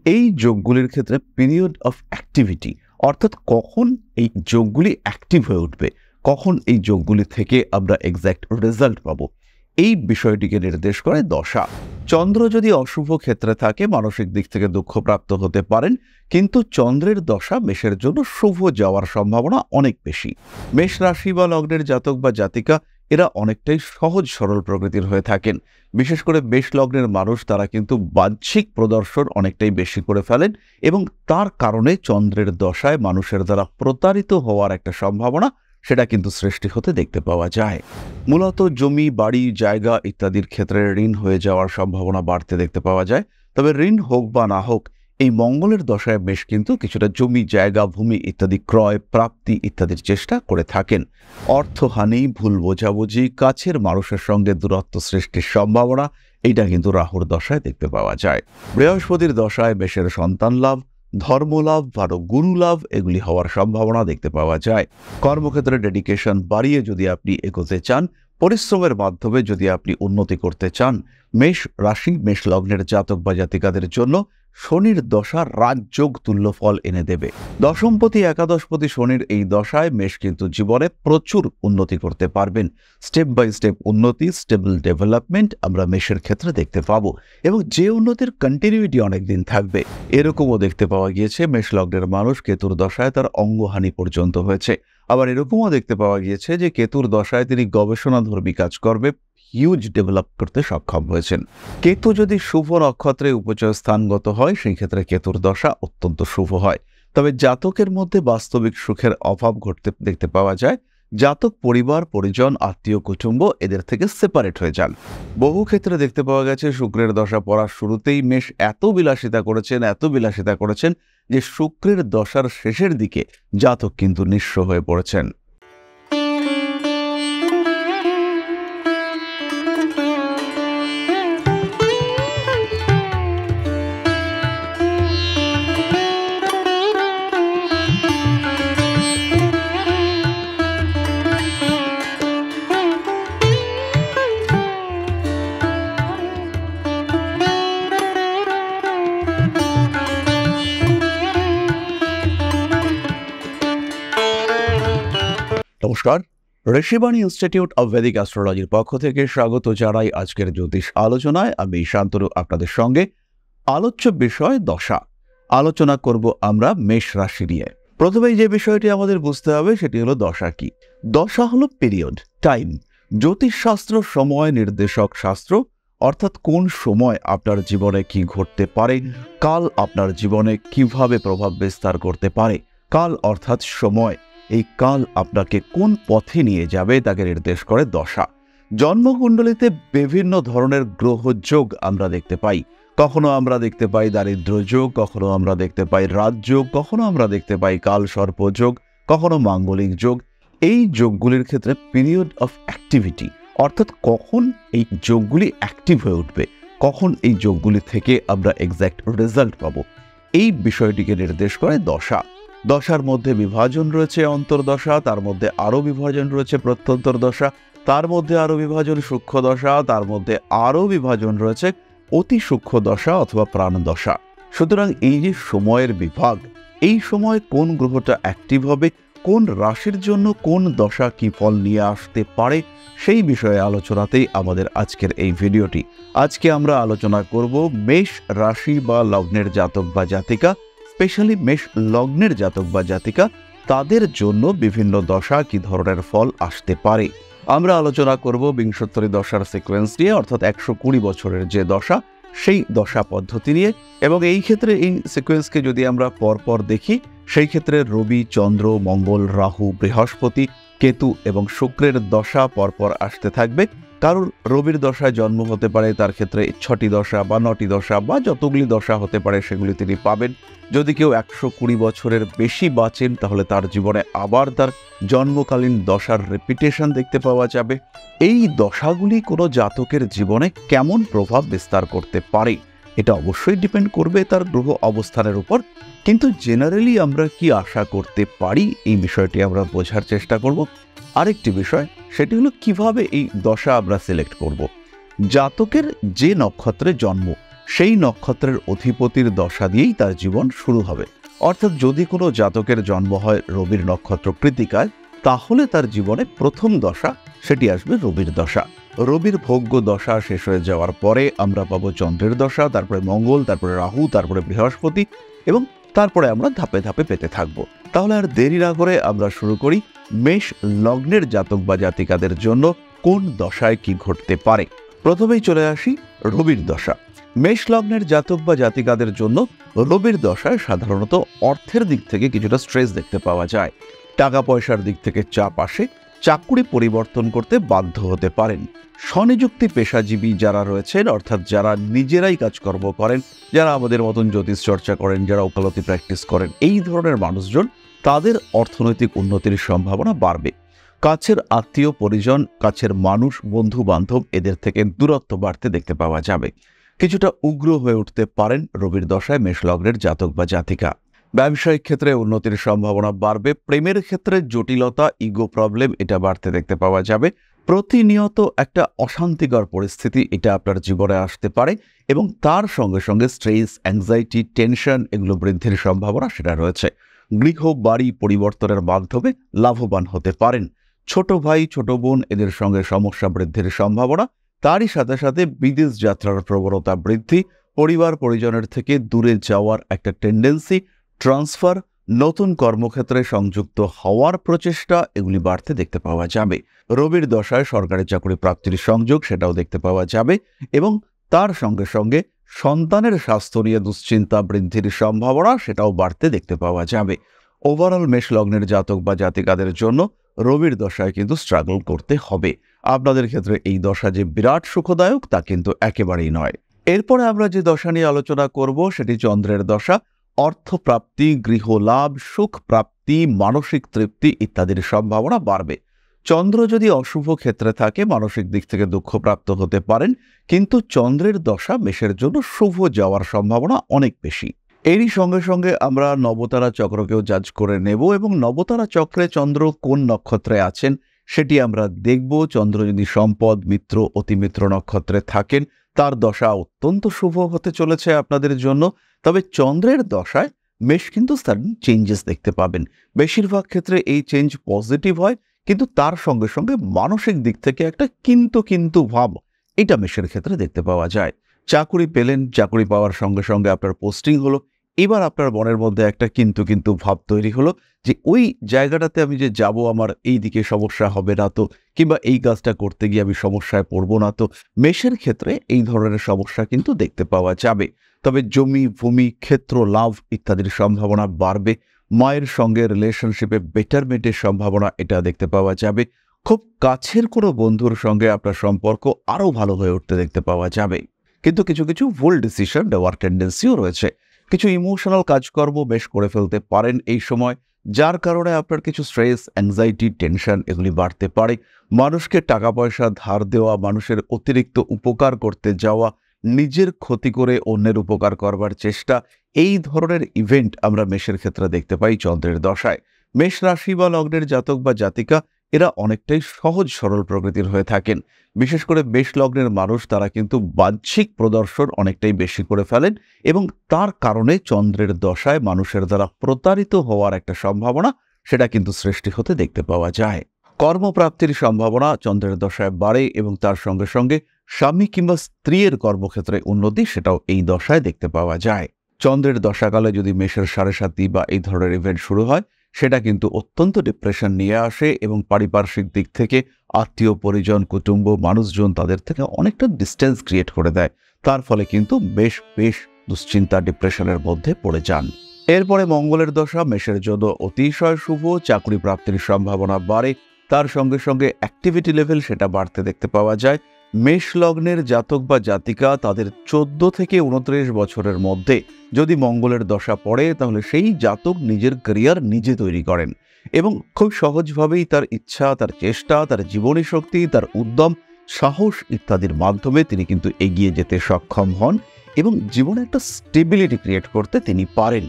এই যোগগুলির ক্ষেত্রে period of activity অর্থাৎ কখন এই যোগগুলি অ্যাক্টিভ হয়ে উঠবে, কখন এই যোগগুলি থেকে আমরা এক্স্যাক্ট রেজাল্ট পাবো, এই বিষয়টিকে নির্দেশ করে দশা। চন্দ্র যদি অশুভ ক্ষেত্রে থাকে মানসিক দিক থেকে দুঃখপ্রাপ্ত হতে পারেন, কিন্তু চন্দ্রের দশা মেষের জন্য শুভ যাওয়ার সম্ভাবনা অনেক বেশি। মেষ রাশি বা লগ্নের জাতক বা জাতিকা এরা অনেকটাই সহজ সরল প্রকৃতির হয়ে থাকেন। বিশেষ করে মেষ লগ্নের মানুষ তারা কিন্তু বাহ্যিক প্রদর্শন অনেকটাই বেশি করে ফেলেন এবং তার কারণে চন্দ্রের দশায় মানুষের দ্বারা প্রতারিত হওয়ার একটা সম্ভাবনা সেটা কিন্তু সৃষ্টি হতে দেখতে পাওয়া যায়। মূলত জমি, বাড়ি, জায়গা ইত্যাদির ক্ষেত্রে ঋণ হয়ে যাওয়ার সম্ভাবনা বাড়তে দেখতে পাওয়া যায়। তবে ঋণ হোক বা না হোক, এই মঙ্গলের দশায় বেশ কিন্তু কিছুটা জমি, জায়গা, ভূমি ইত্যাদি ক্রয়, প্রাপ্তি ইত্যাদির চেষ্টা করে থাকেন। অর্থহানি, ভুল বোঝাবুঝি, কাছের মানুষের সঙ্গে দূরত্ব সৃষ্টির সম্ভাবনা এইটা কিন্তু রাহুর দশায় দেখতে পাওয়া যায়। বৃহস্পতির দশায় মেষের সন্তান লাভ, ধর্মলাভ, ভালো গুরু লাভ এগুলি হওয়ার সম্ভাবনা দেখতে পাওয়া যায়। কর্মক্ষেত্রে ডেডিকেশন বাড়িয়ে যদি আপনি এগোতে চান, পরিশ্রমের মাধ্যমে যদি আপনি উন্নতি করতে চান, মেষ রাশি, মেষ লগ্নের জাতক বা জাতিকাদের জন্য শনির দশা রাজযোগ তুল্য ফল এনে দেবে। দশমপতি, একাদশপতি শনির এই দশায় মেষ কিন্তু জীবনে প্রচুর উন্নতি করতে পারবেন। স্টেপ বাই স্টেপ উন্নতি, স্টেবল ডেভেলপমেন্ট আমরা মেষের ক্ষেত্রে দেখতে পাবো এবং যে উন্নতির কন্টিনিউটি অনেকদিন থাকবে এরকমও দেখতে পাওয়া গিয়েছে। মেষ লগ্নের মানুষ কেতুর দশায় তার অঙ্গহানি পর্যন্ত হয়েছে। আবার এরকমও দেখতে পাওয়া গিয়েছে যে কেতুর দশায় তিনি গবেষণাধর্মী কাজকর্মে হিউজ ডেভেলপ করতে সক্ষম হয়েছেন। কেতু যদি শুভ নক্ষত্রে উপচয় স্থানগত হয় সেই ক্ষেত্রে কেতুর দশা অত্যন্ত শুভ হয়। তবে জাতকের মধ্যে বাস্তবিক সুখের অভাব ঘটতে দেখতে পাওয়া যায়। জাতক পরিবার, পরিজন, আত্মীয় কুটুম্ব এদের থেকে সেপারেট হয়ে যান। বহু ক্ষেত্রে দেখতে পাওয়া গেছে শুক্রের দশা পড়ার শুরুতেই মেষ এত বিলাসিতা করেছেন যে শুক্রের দশার শেষের দিকে জাতক কিন্তু নিঃস্ব হয়ে পড়েছেন। নমস্কার, ঋষিবাণী ইনস্টিটিউট অব ভেদিক অ্যাস্ট্রোলজির পক্ষ থেকে স্বাগত জানাই আজকের জ্যোতিষ আলোচনায়। আমি শান্তনু আপনাদের সঙ্গে। আলোচ্য বিষয় দশা। আলোচনা করব আমরা মেষ রাশি নিয়ে। প্রথমেই যে বিষয়টি আমাদের বুঝতে হবে সেটি হলো দশা কি। দশা হলো পিরিয়ড, টাইম। জ্যোতিষশাস্ত্র সময় নির্দেশক শাস্ত্র, অর্থাৎ কোন সময় আপনার জীবনে কি ঘটতে পারে, কাল আপনার জীবনে কিভাবে প্রভাব বিস্তার করতে পারে। কাল অর্থাৎ সময়, এই কাল আপনাকে কোন পথে নিয়ে যাবে তাকে নির্দেশ করে দশা। জন্মকুণ্ডলিতে বিভিন্ন ধরনের গ্রহযোগ আমরা দেখতে পাই। কখনো আমরা দেখতে পাই দারিদ্র যোগ, কখনো আমরা দেখতে পাই রাজযোগ, কখনো আমরা দেখতে পাই কাল সর্পযোগ, কখনো মাঙ্গলিক যোগ। এই যোগগুলির ক্ষেত্রে পিরিয়ড অফ অ্যাক্টিভিটি অর্থাৎ কখন এই যোগগুলি অ্যাক্টিভ হয়ে উঠবে, কখন এই যোগগুলি থেকে আমরা এক্স্যাক্ট রেজাল্ট পাবো, এই বিষয়টিকে নির্দেশ করে দশা। দশার মধ্যে বিভাজন রয়েছে অন্তর্দশা, তার মধ্যে আরও বিভাজন রয়েছে প্রত্যন্তর দশা, তার মধ্যে আরও বিভাজন সূক্ষ্ম দশা, তার মধ্যে আরও বিভাজন রয়েছে অতি সূক্ষ্ম দশা অথবা প্রাণ দশা। সুতরাং এই যে সময়ের বিভাগ, এই সময় কোন গ্রহটা অ্যাক্টিভ হবে, কোন রাশির জন্য কোন দশা কি ফল নিয়ে আসতে পারে, সেই বিষয়ে আলোচনাতেই আমাদের আজকের এই ভিডিওটি। আজকে আমরা আলোচনা করব মেষ রাশি বা লগ্নের জাতক বা জাতিকা, স্পেশালি মেষ লগ্নের জাতক বা জাতিকা, তাদের জন্য বিভিন্ন দশা কি ধরনের ফল আসতে পারে। আমরা আলোচনা করব বিংশোত্তরী দশার সিকোয়েন্স নিয়ে, অর্থাৎ 120 বছরের যে দশা সেই দশা পদ্ধতি নিয়ে। এবং এই ক্ষেত্রে এই সিকোয়েন্সকে যদি আমরা পরপর দেখি সেই ক্ষেত্রে রবি, চন্দ্র, মঙ্গল, রাহু, বৃহস্পতি, কেতু এবং শুক্রের দশা পরপর আসতে থাকবে। কারণ রবির দশায় জন্ম হতে পারে, তার ক্ষেত্রে 6টি দশা বা 9টি দশা বা যতগুলি দশা হতে পারে সেগুলি তিনি পাবেন। যদি কেউ 120 বছরের বেশি বাঁচেন তাহলে তার জীবনে আবার তার জন্মকালীন দশার রিপিটেশন দেখতে পাওয়া যাবে। এই দশাগুলি কোনো জাতকের জীবনে কেমন প্রভাব বিস্তার করতে পারে এটা অবশ্যই ডিপেন্ড করবে তার গ্রহ অবস্থানের উপর, কিন্তু জেনারেলি আমরা কি আশা করতে পারি এই বিষয়টি আমরা বোঝার চেষ্টা করব। আরেকটি বিষয় সেটি হলো কিভাবে এই দশা আমরা সিলেক্ট করব। জাতকের যে নক্ষত্রে জন্ম সেই নক্ষত্রের অধিপতির দশা দিয়েই তার জীবন শুরু হবে। অর্থাৎ যদি কোনো জাতকের জন্ম হয় রবির নক্ষত্র কৃত্তিকায়, তাহলে তার জীবনে প্রথম দশা সেটি আসবে রবির দশা। রবির ভোগ্য দশা শেষ হয়ে যাওয়ার পরে আমরা পাবো চন্দ্রের দশা, তারপরে মঙ্গল, তারপরে রাহু, তারপরে বৃহস্পতি, এবং তারপরে আমরা ধাপে ধাপে পেতে থাকব। তাহলে আর দেরি না করে আমরা শুরু করি মেষ লগ্নের জাতক বা জাতিকাদের জন্য কোন দশায় কি ঘটতে পারে। প্রথমেই চলে আসি রবির দশা। মেষ লগ্নের জাতক বা জাতিকাদের জন্য রবির দশায় সাধারণত অর্থের দিক থেকে কিছুটা স্ট্রেস দেখতে পাওয়া যায়। টাকা পয়সার দিক থেকে চাপ আসে, চাকরি পরিবর্তন করতে বাধ্য হতে পারেন। স্বনিযুক্তি পেশাজীবী যারা রয়েছেন, অর্থাৎ যারা নিজেরাই কাজকর্ম করেন, যারা আমাদের মতন জ্যোতিষ চর্চা করেন, যারা ওকালতি প্র্যাকটিস করেন, এই ধরনের মানুষজন, তাদের অর্থনৈতিক উন্নতির সম্ভাবনা বাড়বে। কাছের আত্মীয় পরিজন, কাছের মানুষ, বন্ধু বান্ধব, এদের থেকে দূরত্ব বাড়তে দেখতে পাওয়া যাবে। কিছুটা উগ্র হয়ে উঠতে পারেন রবির দশায় মেষ লগ্নের জাতক বা জাতিকা। ব্যবসায়িক ক্ষেত্রে উন্নতির সম্ভাবনা বাড়বে। প্রেমের ক্ষেত্রে জটিলতা, ইগো প্রবলেম এটা বাড়তে দেখতে পাওয়া যাবে। প্রতিনিয়ত একটা অশান্তিকর পরিস্থিতি এটা আপনার জীবনে আসতে পারে, এবং তার সঙ্গে সঙ্গে স্ট্রেস, অ্যাংজাইটি, টেনশন এগুলো বৃদ্ধির সম্ভাবনা সেটা রয়েছে। গৃহ বাড়ি পরিবর্তনের মাধ্যমে লাভবান হতে পারেন। ছোট ভাই, ছোট বোন এদের সঙ্গে সমস্যা বৃদ্ধির সম্ভাবনা। তারই সাথে সাথে বিদেশ যাত্রার প্রবণতা বৃদ্ধি, পরিবার পরিজনের থেকে দূরে যাওয়ার একটা টেন্ডেন্সি, ট্রান্সফার, নতুন কর্মক্ষেত্রে সংযুক্ত হওয়ার প্রচেষ্টা এগুলি বাড়তে দেখতে পাওয়া যাবে। রবির দশায় সরকারি চাকরি প্রাপ্তির সংযোগ সেটাও দেখতে পাওয়া যাবে, এবং তার সঙ্গে সঙ্গে সন্তানের স্বাস্থ্য নিয়ে দুশ্চিন্তা বৃদ্ধির সম্ভাবনা সেটাও বাড়তে দেখতে পাওয়া যাবে। ওভারঅল মেষ লগ্নের জাতক বা জাতিকাদের জন্য রবির দশায় কিন্তু স্ট্রাগল করতে হবে। আপনাদের ক্ষেত্রে এই দশা যে বিরাট সুখদায়ক তা কিন্তু একেবারেই নয়। এরপরে আমরা যে দশা নিয়ে আলোচনা করব সেটি চন্দ্রের দশা। অর্থপ্রাপ্তি, গৃহলাভ, সুখ প্রাপ্তি, মানসিক তৃপ্তি ইত্যাদির সম্ভাবনা বাড়বে। চন্দ্র যদি অশুভ ক্ষেত্রে থাকে মানসিক দিক থেকে দুঃখপ্রাপ্ত হতে পারেন, কিন্তু চন্দ্রের দশা মেষের জন্য শুভ যাওয়ার সম্ভাবনা অনেক বেশি। এরই সঙ্গে সঙ্গে আমরা নবতারা চক্রকেও জাজ করে নেব, এবং নবতারা চক্রে চন্দ্র কোন নক্ষত্রে আছেন সেটি আমরা দেখব। চন্দ্র যদি সম্পদ, মিত্র, অতিমিত্র নক্ষত্রে থাকেন, তার দশা অত্যন্ত শুভ হতে চলেছে আপনাদের জন্য। তবে চন্দ্রের দশায় মেষ কিন্তু সাডেন চেঞ্জেস দেখতে পাবেন। বেশিরভাগ ক্ষেত্রে এই চেঞ্জ পজিটিভ হয়, কিন্তু তার সঙ্গে সঙ্গে মানসিক দিক থেকে একটা কিন্তু ভাব এটা মেষের ক্ষেত্রে দেখতে পাওয়া যায়। চাকরি পেলেন, চাকরি পাওয়ার সঙ্গে সঙ্গে আপনার পোস্টিং হলো, এবার আপনার মনের মধ্যে একটা কিন্তু ভাব তৈরি হলো যে ওই জায়গাটাতে আমি যে যাব, আমার এই দিকে সমস্যা হবে না তো, কিংবা এই কাজটা করতে গিয়ে আমি সমস্যায় পড়বো না তো। মেষের ক্ষেত্রে এই ধরনের সমস্যা কিন্তু দেখতে পাওয়া যাবে। তবে জমি, ভূমি, ক্ষেত্র লাভ ইত্যাদির সম্ভাবনা বাড়বে। মায়ের সঙ্গে রিলেশনশিপে বেটারমেন্টের সম্ভাবনা এটা দেখতে পাওয়া যাবে। খুব কাছের কোনো বন্ধুর সঙ্গে আপনার সম্পর্ক আরও ভালো হয়ে উঠতে দেখতে পাওয়া যাবে। কিন্তু কিছু ভুল ডিসিশন দেওয়ার টেন্ডেন্সিও রয়েছে। কিছু ইমোশনাল কাজকর্ম বেশ করে ফেলতে পারেন এই সময়, যার কারণে আপনার কিছু স্ট্রেস, অ্যাংজাইটি, টেনশন এগুলি বাড়তে পারে। মানুষকে টাকা পয়সা ধার দেওয়া, মানুষের অতিরিক্ত উপকার করতে যাওয়া, নিজের ক্ষতি করে অন্যের উপকার করবার চেষ্টা, এই ধরনের ইভেন্ট আমরা মেষের ক্ষেত্রে দেখতে পাই চন্দ্রের দশায়। মেষ রাশি বা লগ্নের জাতক বা জাতিকা এরা অনেকটাই সহজ সরল প্রকৃতির হয়ে থাকেন। বিশেষ করে মেষ লগ্নের মানুষ তারা কিন্তু বাহ্যিক প্রদর্শন অনেকটাই বেশি করে ফেলেন, এবং তার কারণে চন্দ্রের দশায় মানুষের দ্বারা প্রতারিত হওয়ার একটা সম্ভাবনা সেটা কিন্তু সৃষ্টি হতে দেখতে পাওয়া যায়। কর্মপ্রাপ্তির সম্ভাবনা চন্দ্রের দশায় বাড়ে, এবং তার সঙ্গে সঙ্গে স্বামী কিংবা স্ত্রীর কর্মক্ষেত্রে উন্নতি সেটাও এই দশায় দেখতে পাওয়া যায়। চন্দ্রের দশাকালে যদি মেষের 7.5 বা এই ধরনের ইভেন্ট শুরু হয়, সেটা কিন্তু অত্যন্ত ডিপ্রেশন নিয়ে আসে, এবং পারিপার্শ্বিক দিক থেকে আত্মীয় পরিজন, কুটুম্ব, মানুষজন তাদের থেকে অনেকটা ডিস্টেন্স ক্রিয়েট করে দেয়। তার ফলে কিন্তু বেশ দুশ্চিন্তা, ডিপ্রেশনের মধ্যে পড়ে যান। এরপরে মঙ্গলের দশা মেষের জন্য অতিশয় শুভ। চাকরি প্রাপ্তির সম্ভাবনা বাড়ে, তার সঙ্গে সঙ্গে অ্যাক্টিভিটি লেভেল সেটা বাড়তে দেখতে পাওয়া যায়। মেষ লগ্নের জাতক বা জাতিকা তাদের 14 থেকে 29 বছরের মধ্যে যদি মঙ্গলের দশা পড়ে, তাহলে সেই জাতক নিজের ক্যারিয়ার নিজে তৈরি করেন, এবং খুব সহজভাবেই তার ইচ্ছা, তার চেষ্টা, তার জীবনী শক্তি, তার উদ্যম, সাহস ইত্যাদির মাধ্যমে তিনি কিন্তু এগিয়ে যেতে সক্ষম হন, এবং জীবনে একটা স্টেবিলিটি ক্রিয়েট করতে তিনি পারেন।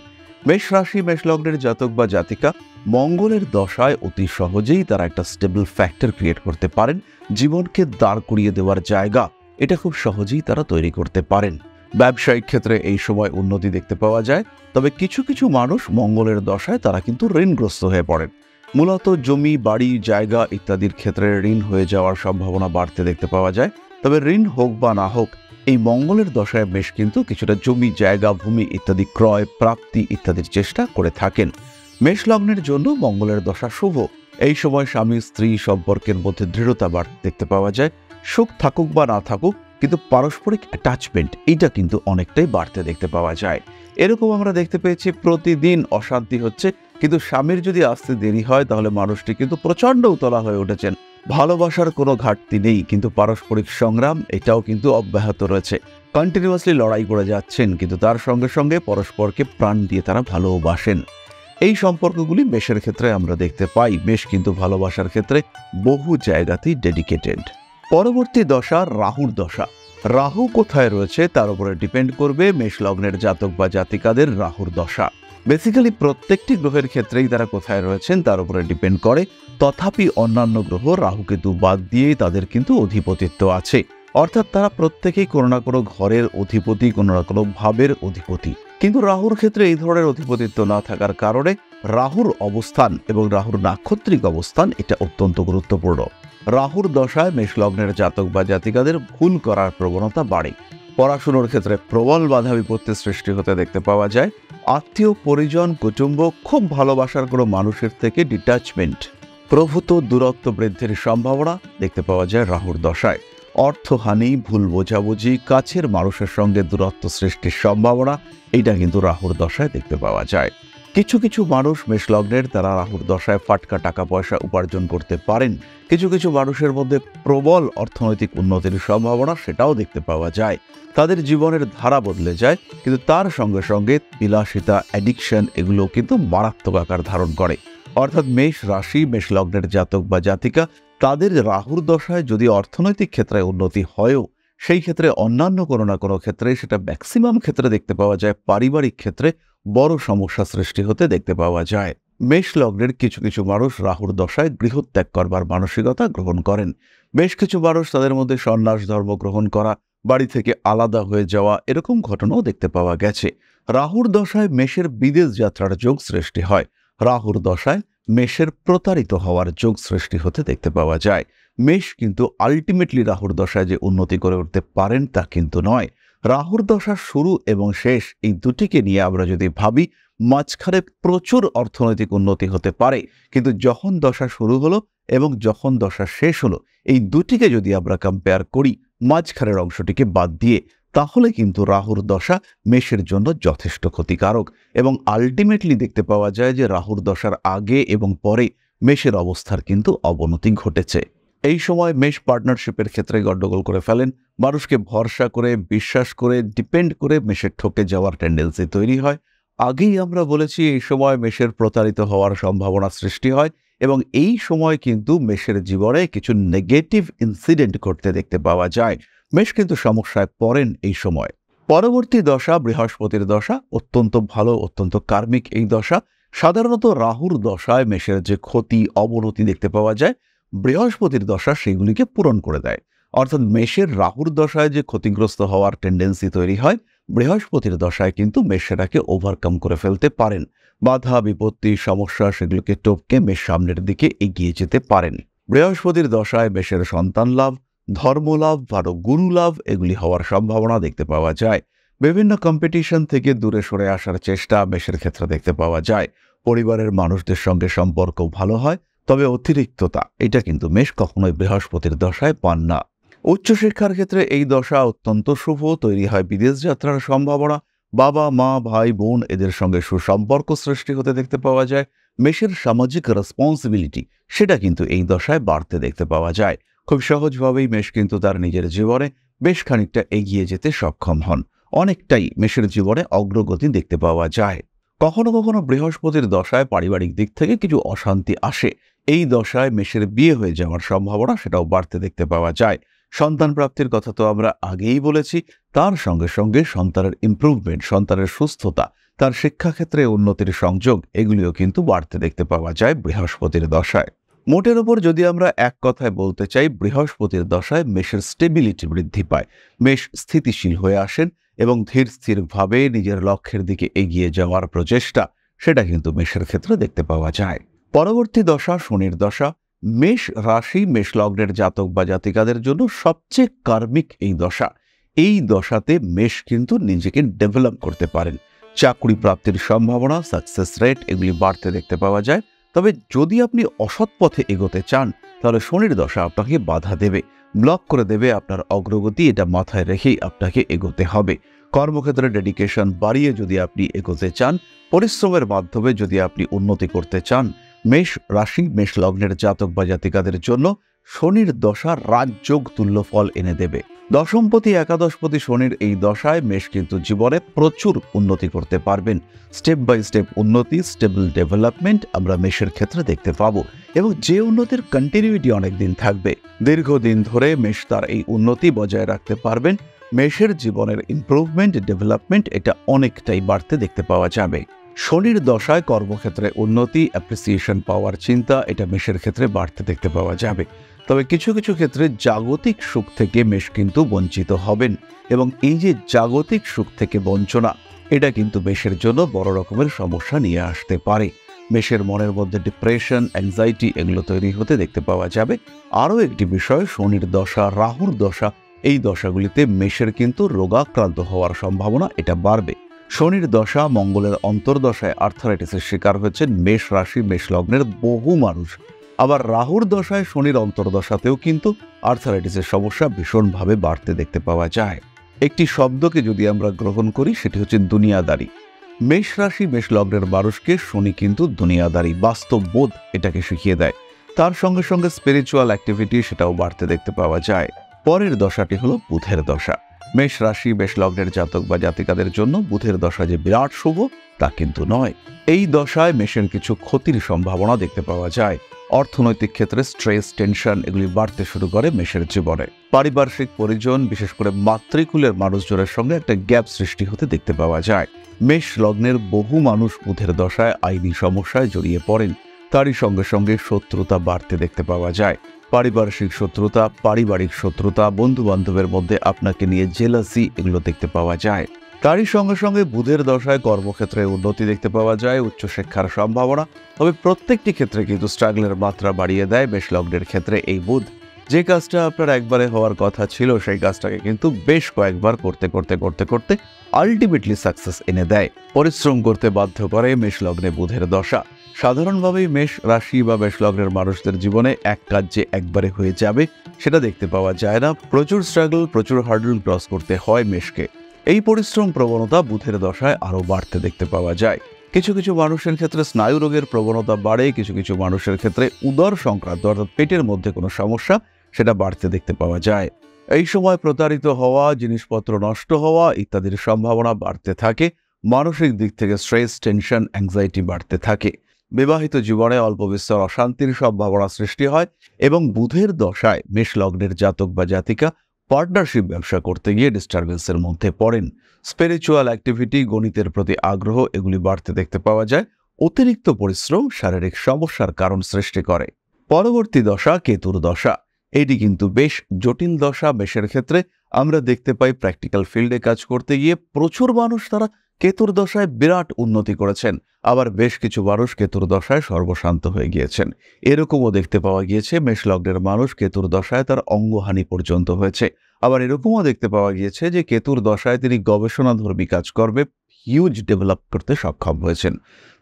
মেষ রাশি, মেষ লগ্নের জাতক বা জাতিকা মঙ্গলের দশায় অতি সহজেই তারা একটা স্টেবল ফ্যাক্টর ক্রিয়েট করতে পারেন। জীবনকে দাঁড় করিয়ে দেওয়ার জায়গা এটা খুব সহজেই তারা তৈরি করতে পারেন। ব্যবসায়িক ক্ষেত্রে এই সময় উন্নতি দেখতে পাওয়া যায়, তবে কিছু কিছু মানুষ মঙ্গলের দশায় তারা কিন্তু ঋণগ্রস্ত হয়ে পড়েন। মূলত জমি, বাড়ি, জায়গা ইত্যাদির ক্ষেত্রে ঋণ হয়ে যাওয়ার সম্ভাবনা বাড়তে দেখতে পাওয়া যায়। তবে ঋণ হোক বা না হোক, এই মঙ্গলের দশায় মেষ কিন্তু কিছুটা জমি, জায়গা, ভূমি ইত্যাদি ক্রয়, প্রাপ্তি ইত্যাদির চেষ্টা করে থাকেন। মেষ লগ্নের জন্য মঙ্গলের দশা শুভ। এই সময় স্বামী স্ত্রী সম্পর্কের মধ্যে দৃঢ়তা বাড়তে দেখতে পাওয়া যায়। সুখ থাকুক বা না থাকুক, কিন্তু পারস্পরিক অ্যাটাচমেন্ট এইটা কিন্তু অনেকটাই বাড়তে দেখতে পাওয়া যায়। এরকম আমরা দেখতে পেয়েছি প্রতিদিন অশান্তি হচ্ছে, কিন্তু স্বামীর যদি আসতে দেরি হয় তাহলে মানুষটি কিন্তু প্রচণ্ড উতলা হয়ে উঠেছেন। ভালোবাসার কোনো ঘাটতি নেই, কিন্তু পারস্পরিক সংগ্রাম এটাও কিন্তু অব্যাহত রয়েছে। কন্টিনিউয়াসলি লড়াই করে যাচ্ছেন, কিন্তু তার সঙ্গে সঙ্গে পরস্পরকে প্রাণ দিয়ে তারা ভালোবাসেন। এই সম্পর্কগুলি মেষের ক্ষেত্রে আমরা দেখতে পাই। মেষ কিন্তু ভালোবাসার ক্ষেত্রে বহু জায়গাতেই ডেডিকেটেড। পরবর্তী দশা রাহুর দশা। রাহু কোথায় রয়েছে তার উপরে ডিপেন্ড করবে মেষ লগ্নের জাতক বা জাতিকাদের রাহুর দশা। বেসিক্যালি প্রত্যেকটি গ্রহের ক্ষেত্রেই তারা কোথায় রয়েছেন তার উপরে ডিপেন্ড করে। তথাপি অন্যান্য গ্রহ রাহু কেতু বাদ দিয়ে তাদের কিন্তু অধিপতিত্ব আছে, অর্থাৎ তারা প্রত্যেকেই কোনো না কোনো ঘরের অধিপতি, কোনো না কোনো ভাবের অধিপতি। কিন্তু রাহুর ক্ষেত্রে এই ধরনের অধিপতিত্ব না থাকার কারণে রাহুর অবস্থান এবং রাহুর নাক্ষত্রিক অবস্থান এটা অত্যন্ত গুরুত্বপূর্ণ। রাহুর দশায় মেষ লগ্নের জাতক বা জাতিকাদের ভুল করার প্রবণতা বাড়ে। পড়াশুনোর ক্ষেত্রে প্রবল বাধা বিপত্তির সৃষ্টি হতে দেখতে পাওয়া যায়। আত্মীয় পরিজন, কুটুম্ব, খুব ভালোবাসার কোনো মানুষের থেকে ডিট্যাচমেন্ট, প্রভূত দূরত্ব বৃদ্ধির সম্ভাবনা দেখতে পাওয়া যায় রাহুর দশায়। অর্থহানি, ভুল বোঝাবুঝি, কাছের মানুষের সঙ্গে দূরত্ব সৃষ্টির সম্ভাবনা এইটা কিন্তু রাহুর দশায় দেখতে পাওয়া যায়। কিছু কিছু মানুষ মেষ লগ্নের তারা রাহুর দশায় ফাটকা টাকা পয়সা উপার্জন করতে পারেন। কিছু কিছু মানুষের মধ্যে প্রবল অর্থনৈতিক উন্নতির সম্ভাবনা সেটাও দেখতে পাওয়া যায়। তাদের জীবনের ধারা বদলে যায়, কিন্তু তার সঙ্গে সঙ্গে বিলাসিতা, অ্যাডিকশন এগুলো কিন্তু মারাত্মক আকার ধারণ করে। অর্থাৎ মেষ রাশি, মেষ লগ্নের জাতক বা জাতিকা তাদের রাহুর দশায় যদি অর্থনৈতিক ক্ষেত্রে উন্নতি হয়ও, সেই ক্ষেত্রে অন্যান্য কোনো না কোনো ক্ষেত্রে, সেটা ম্যাক্সিমাম ক্ষেত্রে দেখতে পাওয়া যায় পারিবারিক ক্ষেত্রে বড় সমস্যা সৃষ্টি হতে দেখতে পাওয়া যায়। মেষ লগ্নের কিছু কিছু মানুষ রাহুর দশায় গৃহত্যাগ করবার মানসিকতা গ্রহণ করেন। বেশ কিছু মানুষ তাদের মধ্যে সন্ন্যাস ধর্ম গ্রহণ করা, বাড়ি থেকে আলাদা হয়ে যাওয়া এরকম ঘটনাও দেখতে পাওয়া গেছে। রাহুর দশায় মেষের বিদেশ যাত্রার যোগ সৃষ্টি হয়। রাহুর দশায় মেষের প্রতারিত হওয়ার যোগ সৃষ্টি হতে দেখতে পাওয়া যায়। মেষ কিন্তু আলটিমেটলি রাহুর দশায় যে উন্নতি করে উঠতে পারেন তা কিন্তু নয়। রাহুর দশার শুরু এবং শেষ এই দুটিকে নিয়ে আমরা যদি ভাবি, মাঝখানে প্রচুর অর্থনৈতিক উন্নতি হতে পারে, কিন্তু যখন দশা শুরু হলো এবং যখন দশা শেষ হলো, এই দুটিকে যদি আমরা কম্পেয়ার করি মাঝখানের অংশটিকে বাদ দিয়ে, তাহলে কিন্তু রাহুর দশা মেষের জন্য যথেষ্ট ক্ষতিকারক। এবং আলটিমেটলি দেখতে পাওয়া যায় যে রাহুর দশার আগে এবং পরে মেষের অবস্থার কিন্তু অবনতি ঘটেছে। এই সময় মেষ পার্টনারশিপের ক্ষেত্রে গন্ডগোল করে ফেলেন। মানুষকে ভরসা করে, বিশ্বাস করে, ডিপেন্ড করে মেষের ঠকে যাওয়ার টেন্ডেন্সি তৈরি হয়। আগেই আমরা বলেছি এই সময় মেষের প্রতারিত হওয়ার সম্ভাবনা সৃষ্টি হয়, এবং এই সময় কিন্তু মেষের জীবনে কিছু নেগেটিভ ইনসিডেন্ট ঘটতে দেখতে পাওয়া যায়। মেষ কিন্তু সমস্যায় পড়েন এই সময়। পরবর্তী দশা বৃহস্পতির দশা। অত্যন্ত ভালো, অত্যন্ত কার্মিক এই দশা। সাধারণত রাহুর দশায় মেষের যে ক্ষতি, অবনতি দেখতে পাওয়া যায়, বৃহস্পতির দশা সেগুলিকে পূরণ করে দেয়। অর্থাৎ মেষের রাহুর দশায় যে ক্ষতিগ্রস্ত হওয়ার টেন্ডেন্সি তৈরি হয়, বৃহস্পতির দশায় কিন্তু মেষ সেটাকে ওভারকাম করে ফেলতে পারেন। বাধা বিপত্তি, সমস্যা সেগুলোকে টপকে মেষ সামনের দিকে এগিয়ে যেতে পারেন। বৃহস্পতির দশায় মেষের সন্তান লাভ, ধর্মলাভ, ভালো গুরু লাভ এগুলি হওয়ার সম্ভাবনা দেখতে পাওয়া যায়। বিভিন্ন কম্পিটিশন থেকে দূরে সরে আসার চেষ্টা মেষের ক্ষেত্রে দেখতে পাওয়া যায়। পরিবারের মানুষদের সঙ্গে সম্পর্ক ভালো হয়, তবে অতিরিক্ততা এটা কিন্তু মেষ কখনোই বৃহস্পতির দশায় পান না। উচ্চশিক্ষার ক্ষেত্রে এই দশা অত্যন্ত শুভ। তৈরি হয় বিদেশ যাত্রার সম্ভাবনা। বাবা মা, ভাই বোন এদের সঙ্গে সুসম্পর্ক সৃষ্টি হতে দেখতে পাওয়া যায়। মেষের সামাজিক রেসপন্সিবিলিটি সেটা কিন্তু এই দশায় বাড়তে দেখতে পাওয়া যায়। খুব সহজভাবেই মেষ কিন্তু তার নিজের জীবনে বেশ খানিকটা এগিয়ে যেতে সক্ষম হন। অনেকটাই মেষের জীবনে অগ্রগতি দেখতে পাওয়া যায়। কখনো কখনো বৃহস্পতির দশায় পারিবারিক দিক থেকে কিছু অশান্তি আসে। এই দশায় মেষের বিয়ে হয়ে যাওয়ার সম্ভাবনা সেটাও বাড়তে দেখতে পাওয়া যায়। সন্তান প্রাপ্তির কথা তো আমরা আগেই বলেছি, তার সঙ্গে সঙ্গে সন্তানের ইমপ্রুভমেন্ট, সন্তানের সুস্থতা, তার শিক্ষাক্ষেত্রে উন্নতির সংযোগ এগুলিও কিন্তু বাড়তে দেখতে পাওয়া যায় বৃহস্পতির দশায়। মোটের ওপর যদি আমরা এক কথায় বলতে চাই, বৃহস্পতির দশায় মেষের স্টেবিলিটি বৃদ্ধি পায়, মেষ স্থিতিশীল হয়ে আসেন এবং ধীর স্থিরভাবে নিজের লক্ষ্যের দিকে এগিয়ে যাওয়ার প্রচেষ্টা সেটা কিন্তু মেষের ক্ষেত্রে দেখতে পাওয়া যায়। পরবর্তী দশা শনির দশা। মেষ রাশি মেষ লগ্নের জাতক বা জাতিকাদের জন্য সবচেয়ে কার্মিক এই দশা। এই দশাতে মেষ কিন্তু নিজেকে ডেভেলপ করতে পারেন, চাকরি প্রাপ্তির সম্ভাবনা, সাকসেস রেট এগুলি বাড়তে দেখতে পাওয়া যায়। তবে যদি আপনি অসৎ পথে এগোতে চান, তাহলে শনির দশা আপনাকে বাধা দেবে, ব্লক করে দেবে আপনার অগ্রগতি। এটা মাথায় রেখেই আপনাকে এগোতে হবে। কর্মক্ষেত্রে ডেডিকেশন বাড়িয়ে যদি আপনি এগোতে চান, পরিশ্রমের মাধ্যমে যদি আপনি উন্নতি করতে চান, মেষ রাশি মেষ লগ্নের জাতক বা জাতিকাদের জন্য শনির দশা রাজযোগ তুল্য ফল এনে দেবে। দশমপতি একাদশপতি শনির এই দশায় মেষ কিন্তু জীবনে প্রচুর উন্নতি করতে পারবেন। স্টেপ বাই স্টেপ উন্নতি, স্টেবল ডেভেলপমেন্ট আমরা মেষের ক্ষেত্রে দেখতে পাবো, এবং যে উন্নতির কন্টিনিউটি অনেক দিন থাকবে। দীর্ঘদিন ধরে মেষ তার এই উন্নতি বজায় রাখতে পারবেন। মেষের জীবনের ইমপ্রুভমেন্ট, ডেভেলপমেন্ট এটা অনেকটাই বাড়তে দেখতে পাওয়া যাবে। শনির দশায় কর্মক্ষেত্রে উন্নতি, অ্যাপ্রিসিয়েশন পাওয়ার চিন্তা এটা মেষের ক্ষেত্রে বাড়তে দেখতে পাওয়া যাবে। তবে কিছু কিছু ক্ষেত্রে জাগতিক সুখ থেকে মেষ কিন্তু বঞ্চিত হবেন, এবং এই যে জাগতিক সুখ থেকে বঞ্চনা, এটা কিন্তু মেষের জন্য বড় রকমের সমস্যা নিয়ে আসতে পারে। মেষের মনের মধ্যে ডিপ্রেশন, অ্যাংজাইটি এগুলো তৈরি হতে দেখতে পাওয়া যাবে। আরও একটি বিষয়, শনির দশা রাহুর দশা, এই দশাগুলিতে মেষের কিন্তু রোগাক্রান্ত হওয়ার সম্ভাবনা এটা বাড়বে। শনির দশা মঙ্গলের অন্তর্দশায় আর্থারাইটিসের শিকার হয়েছেন মেষ রাশি মেষ লগ্নের বহু মানুষ। আবার রাহুর দশায় শনির অন্তর্দশাতেও কিন্তু আর্থারাইটিসের সমস্যা ভীষণভাবে বাড়তে দেখতে পাওয়া যায়। একটি শব্দকে যদি আমরা গ্রহণ করি, সেটি হচ্ছে দুনিয়াদারি। মেষ রাশি মেষ লগ্নের মানুষকে শনি কিন্তু দুনিয়াদারি, বাস্তববোধ এটাকে শিখিয়ে দেয়। তার সঙ্গে সঙ্গে স্পিরিচুয়াল অ্যাক্টিভিটি সেটাও বাড়তে দেখতে পাওয়া যায়। পরের দশাটি হলো বুধের দশা। মেষ রাশি মেষ লগ্নের জাতক বা জাতিকাদের জন্য বুধের দশা যে বিরাট শুভ তা কিন্তু নয়। এই দশায় মেষের কিছু ক্ষতির সম্ভাবনা দেখতে পাওয়া যায়। অর্থনৈতিক ক্ষেত্রে স্ট্রেস, টেনশন এগুলি বাড়তে শুরু করে মেষের জীবনে। পারিপার্শ্বিক পরিজন, বিশেষ করে মাতৃকুলের মানুষজনের সঙ্গে একটা গ্যাপ সৃষ্টি হতে দেখতে পাওয়া যায়। মেষ লগ্নের বহু মানুষ বুধের দশায় আইনি সমস্যায় জড়িয়ে পড়েন। তারই সঙ্গে সঙ্গে শত্রুতা বাড়তে দেখতে পাওয়া যায়। পারিপার্শ্বিক শত্রুতা, পারিবারিক শত্রুতা, বন্ধু বান্ধবের মধ্যে আপনাকে নিয়ে জেলাসি এগুলো দেখতে পাওয়া যায়। তারই সঙ্গে সঙ্গে বুধের দশায় কর্মক্ষেত্রে উন্নতি দেখতে পাওয়া যায়, উচ্চশিক্ষার সম্ভাবনা। তবে প্রত্যেকটি ক্ষেত্রে কিন্তু স্ট্রাগলের মাত্রা বাড়িয়ে দেয় মেষ লগ্নের ক্ষেত্রে এই বুধ। যে কাজটা আপনার একবারে হওয়ার কথা ছিল, সেই কাজটাকে কিন্তু বেশ কয়েকবার করতে করতে করতে করতে আলটিমেটলি সাকসেস এনে দেয়। পরিশ্রম করতে বাধ্য করে মেষ লগ্নে বুধের দশা। সাধারণভাবেই মেষ রাশি বা মেষ লগ্নের মানুষদের জীবনে এক কাজ যে একবারে হয়ে যাবে সেটা দেখতে পাওয়া যায় না। প্রচুর স্ট্রাগল, প্রচুর হার্ডল ক্রস করতে হয় মেষকে। এই পরিশ্রম প্রবণতা বুধের দশায় আরও বাড়তে দেখতে পাওয়া যায়। কিছু কিছু মানুষের ক্ষেত্রে স্নায়ু রোগের প্রবণতা বাড়ে, কিছু কিছু মানুষের ক্ষেত্রে উদর সংক্রান্ত অর্থাৎ পেটের মধ্যে কোনো সমস্যা সেটা বাড়তে দেখতে পাওয়া যায়। এই সময় প্রতারিত হওয়া, জিনিসপত্র নষ্ট হওয়া ইত্যাদির সম্ভাবনা বাড়তে থাকে। মানসিক দিক থেকে স্ট্রেস, টেনশন, অ্যাংজাইটি বাড়তে থাকে। বিবাহিত জীবনে অল্প বিস্তর অশান্তির সম্ভাবনা সৃষ্টি হয়, এবং বুধের দশায় মেষ লগ্নের জাতক বা জাতিকা পার্টনারশিপ ব্যবসা করতে গিয়ে ডিস্টারবেন্সের মধ্যে পড়েন। স্পিরিচুয়াল অ্যাক্টিভিটি, গণিতের প্রতি আগ্রহ এগুলি বাড়তে দেখতে পাওয়া যায়। অতিরিক্ত পরিশ্রম শারীরিক সমস্যার কারণ সৃষ্টি করে। পরবর্তী দশা কেতুর দশা। এটি কিন্তু বেশ জটিল দশা মেষের ক্ষেত্রে। আমরা দেখতে পাই প্র্যাকটিক্যাল ফিল্ডে কাজ করতে গিয়ে প্রচুর মানুষ তারা কেতুর দশায় বিরাট উন্নতি করেছেন। আবার বেশ কিছু মানুষ কেতুর দশায় সর্বশান্ত হয়ে গিয়েছেন। এরকমও দেখতে পাওয়া গিয়েছে মেষ লগ্নের মানুষ কেতুর দশায় তার অঙ্গহানি পর্যন্ত হয়েছে। আবার এরকমও দেখতে পাওয়া গিয়েছে যে কেতুর দশায় তিনি গবেষণাধর্মী কাজকর্মে হিউজ ডেভেলপ করতে সক্ষম হয়েছেন।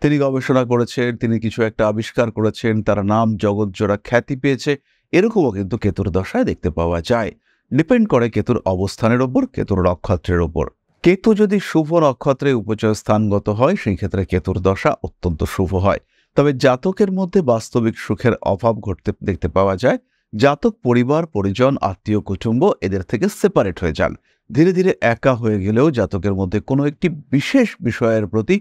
তিনি গবেষণা করেছেন, তিনি কিছু একটা আবিষ্কার করেছেন, তার নাম জগৎজোড়া খ্যাতি পেয়েছে। এরকমও কিন্তু কেতুর দশায় দেখতে পাওয়া যায়। ডিপেন্ড করে কেতুর অবস্থানের ওপর, কেতুর নক্ষত্রের ওপর। কেতু যদি শুভ নক্ষত্রে উপচয় স্থানগত হয়, সেই ক্ষেত্রে কেতুর দশা অত্যন্ত শুভ হয়। তবে জাতকের মধ্যে বাস্তবিক সুখের অভাব ঘটতে দেখতে পাওয়া যায়। জাতক পরিবার, পরিজন, আত্মীয় কুটুম্ব এদের থেকে সেপারেট হয়ে যান। ধীরে ধীরে একা হয়ে গেলেও জাতকের মধ্যে কোনো একটি বিশেষ বিষয়ের প্রতি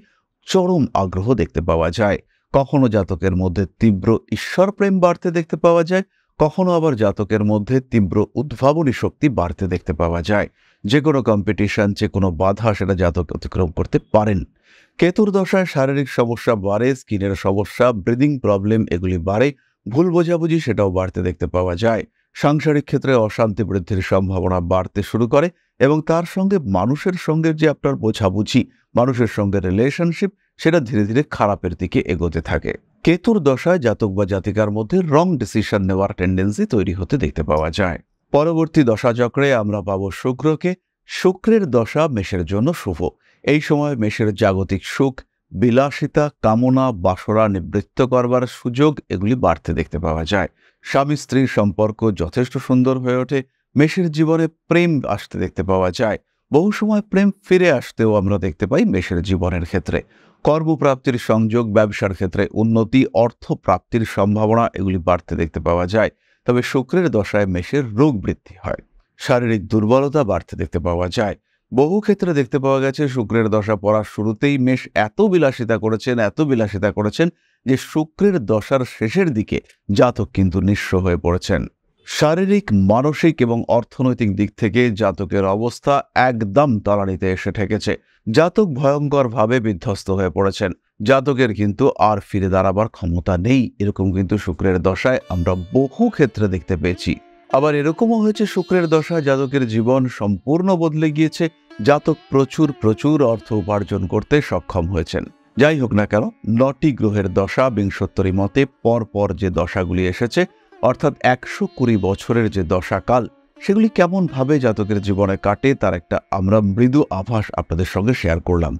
চরম আগ্রহ দেখতে পাওয়া যায়। কখনো জাতকের মধ্যে তীব্র ঈশ্বর প্রেম বাড়তে দেখতে পাওয়া যায়, কখনো আবার জাতকের মধ্যে তীব্র উদ্ভাবনী শক্তি বাড়তে দেখতে পাওয়া যায়। যে কোনো কম্পিটিশন, যে কোনো বাধা সেটা জাতক অতিক্রম করতে পারেন। কেতুর দশায় শারীরিক সমস্যা বাড়ে, স্কিনের সমস্যা, ব্রিদিং প্রবলেম এগুলি বাড়ে। ভুল বোঝাবুঝি সেটাও বাড়তে দেখতে পাওয়া যায়। সাংসারিক ক্ষেত্রে অশান্তি বৃদ্ধির সম্ভাবনা বাড়তে শুরু করে এবং তার সঙ্গে মানুষের সঙ্গে যে আপনার বোঝাবুঝি, মানুষের সঙ্গে রিলেশনশিপ, সেটা ধীরে ধীরে খারাপের দিকে এগোতে থাকে। কেতুর দশায় জাতক বা জাতিকার মধ্যে রং ডিসিশন নেওয়ার টেন্ডেন্সি তৈরি হতে দেখতে পাওয়া যায়। পরবর্তী দশাচক্রে আমরা পাবো শুক্রকে। শুক্রের দশা মেষের জন্য শুভ। এই সময় মেষের জাগতিক সুখ, বিলাসিতা, কামনা, বাসনা নিবৃত্ত করবার সুযোগ এগুলি বাড়তে দেখতে পাওয়া যায়। স্বামী স্ত্রীর সম্পর্ক যথেষ্ট সুন্দর হয়ে ওঠে। মেষের জীবনে প্রেম আসতে দেখতে পাওয়া যায়। বহু সময় প্রেম ফিরে আসতেও আমরা দেখতে পাই মেষের জীবনের ক্ষেত্রে। কর্মপ্রাপ্তির সংযোগ, ব্যবসার ক্ষেত্রে উন্নতি, অর্থ প্রাপ্তির সম্ভাবনা এগুলি বাড়তে দেখতে পাওয়া যায়। তবে শুক্রের দশায় মেষের রোগ বৃদ্ধি হয়, শারীরিক দুর্বলতা বাড়তে দেখতে পাওয়া যায়। বহু ক্ষেত্রে দেখতে পাওয়া গেছে শুক্রের দশা পড়ার শুরুতেই মেষ এত বিলাসিতা করেছেন যে শুক্রের দশার শেষের দিকে জাতক কিন্তু নিঃস্ব হয়ে পড়েছেন। শারীরিক, মানসিক এবং অর্থনৈতিক দিক থেকে জাতকের অবস্থা একদম তলানিতে এসে ঠেকেছে। জাতক ভয়ঙ্করভাবে বিধ্বস্ত হয়ে পড়েছেন। জাতকের কিন্তু আর ফিরে দাঁড়াবার ক্ষমতা নেই, এরকম কিন্তু শুক্রের দশায় আমরা বহু ক্ষেত্রে দেখতে পেয়েছি। আবার এরকমও হয়েছে শুক্রের দশায় জাতকের জীবন সম্পূর্ণ বদলে গিয়েছে। জাতক প্রচুর অর্থ উপার্জন করতে সক্ষম হয়েছেন। যাই হোক না কেন, 9টি গ্রহের দশা বিংশোত্তরী মতে পরপর যে দশাগুলি এসেছে, অর্থাৎ 120 বছরের যে দশাকাল, সেগুলি কেমনভাবে জাতকের জীবনে কাটে তার একটা আমরা মৃদু আভাস আপনাদের সঙ্গে শেয়ার করলাম।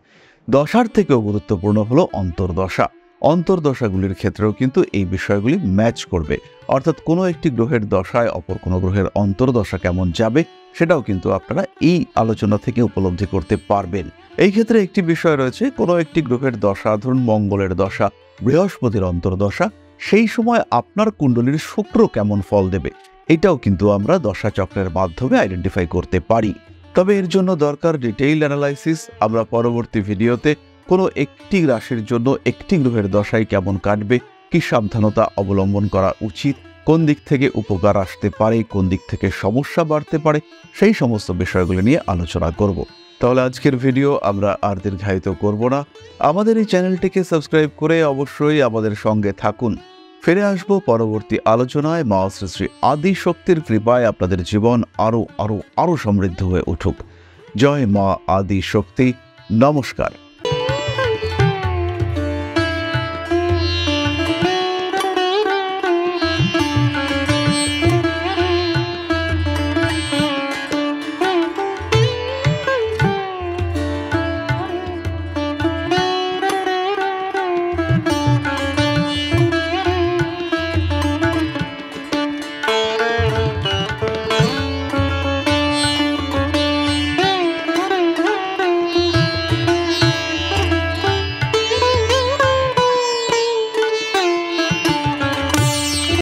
দশার থেকেও গুরুত্বপূর্ণ হলো অন্তর্দশা। অন্তর্দশাগুলির ক্ষেত্রেও কিন্তু এই বিষয়গুলি ম্যাচ করবে, অর্থাৎ কোনো একটি গ্রহের দশায় অপর কোনো গ্রহের অন্তর্দশা কেমন যাবে সেটাও কিন্তু আপনারা এই আলোচনা থেকে উপলব্ধি করতে পারবেন। এই ক্ষেত্রে একটি বিষয় রয়েছে, কোনো একটি গ্রহের দশা, ধরুন মঙ্গলের দশা, বৃহস্পতির অন্তর্দশা, সেই সময় আপনার কুণ্ডলীর শুক্র কেমন ফল দেবে এটাও কিন্তু আমরা দশা চক্রের মাধ্যমে আইডেন্টিফাই করতে পারি। তবে এর জন্য দরকার ডিটেইল অ্যানালাইসিস। আমরা পরবর্তী ভিডিওতে কোনো একটি রাশির জন্য একটি গ্রহের দশায় কেমন কাটবে, কি সাবধানতা অবলম্বন করা উচিত, কোন দিক থেকে উপকার আসতে পারে, কোন দিক থেকে সমস্যা বাড়তে পারে, সেই সমস্ত বিষয়গুলো নিয়ে আলোচনা করব। তাহলে আজকের ভিডিও আমরা আর দীর্ঘায়িত করব না। আমাদের এই চ্যানেলটিকে সাবস্ক্রাইব করে অবশ্যই আমাদের সঙ্গে থাকুন। ফিরে আসবো পরবর্তী আলোচনায়। মা শ্রী শ্রী আদি শক্তির কৃপায় আপনাদের জীবন আরো সমৃদ্ধ হয়ে উঠুক। জয় মা আদি শক্তি। নমস্কার।